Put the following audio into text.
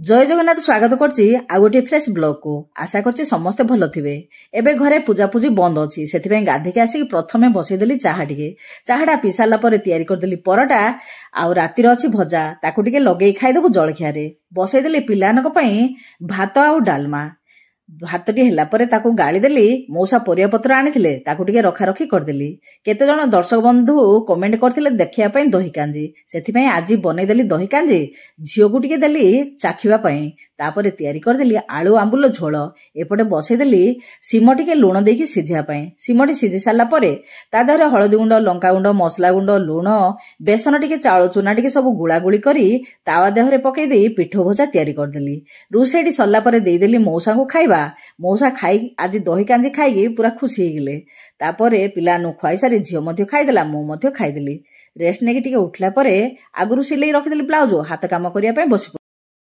जय जगन्नाथ स्वागत करछि आ गोटे फ्रेश ब्लॉग को। आशा करछि समस्ते भल थिबे। एबे घरे पूजा पूजी बंद अछि, सेथिबे गाधी के आसी प्रथमे बसै देली चाहा टिके। चाहाटा पी साला परे तयारी कर देली परोटा आ रातिर अछि भजा, ताकू टिके लगेई खाइ देबु जळखिया रे। बसै देली पिलानक पई भात आ डालमा। भातटी ହେଲା ପରେ ତାକୁ ଗାଳି ଦେଲି। ମଉସା ପରିବା ପତ୍ର ଆଣିଥିଲେ, ତାକୁ ଟିକେ ରଖାରଖି କରିଦେଲି। କେତେ ଜଣ ଦର୍ଶକ ବନ୍ଧୁ କମେଣ୍ଟ କରିଥିଲେ ଦେଖିବା ପାଇଁ ଦହି କାଞ୍ଜି, ସେଥିପାଇଁ ଆଜି ବନେଇଦେଲି ଦହି କାଞ୍ଜି। ଝିଅକୁ ଟିକେ ଦେଲି ଚାଖିବା ପାଇଁ। ତାପରେ ତିଆରି କରିଦେଲି ଆଳୁ ଆମ୍ବୁଲ ଝୋଳ। ଏପଟେ ବସେଇଦେଲି ସିମ ଟିକେ ଲୁଣ ଦେଇକି ସିଝିବା ପାଇଁ। ସିମଟି ସିଝି ସାରିଲା ପରେ ତା ଦେହରେ ହଳଦୀ ଗୁଣ୍ଡ, ଲଙ୍କାଗୁଣ୍ଡ, ମସଲା ଗୁଣ୍ଡ, ଲୁଣ, ବେସନ ଟିକେ, ଚାଉଳ ଚୁନା ଟିକେ ସବୁ ଗୁଳାଗୁଳି କରି ତାୱା ଦେହରେ ପକେଇ ଦେଇ ପିଠଉ ଭଜା ତିଆରି କରିଦେଲି। ରୋଷେଇଟି ସରିଲା ପରେ ଦେଇଦେଲି ମଉସାଙ୍କୁ ଖାଇବା। ମଉସା ଖାଇକି ଆଜି ଦହି କାଞ୍ଜି ଖାଇକି ପୁରା ଖୁସି ହେଇଗଲେ। ତାପରେ ପିଲାମାନଙ୍କୁ ଖୁଆଇ ସାରି ଝିଅ ମଧ୍ୟ ଖାଇଦେଲା, ମୁଁ ମଧ୍ୟ ଖାଇଦେଲି। ରେଷ୍ଟ ନେଇକି ଟିକେ ଉଠିଲା ପରେ ଆଗରୁ ସିଲେଇ ରଖିଦେଲି ବ୍ଲାଉଜ, ହାତ କାମ କରିବା ପାଇଁ ବସି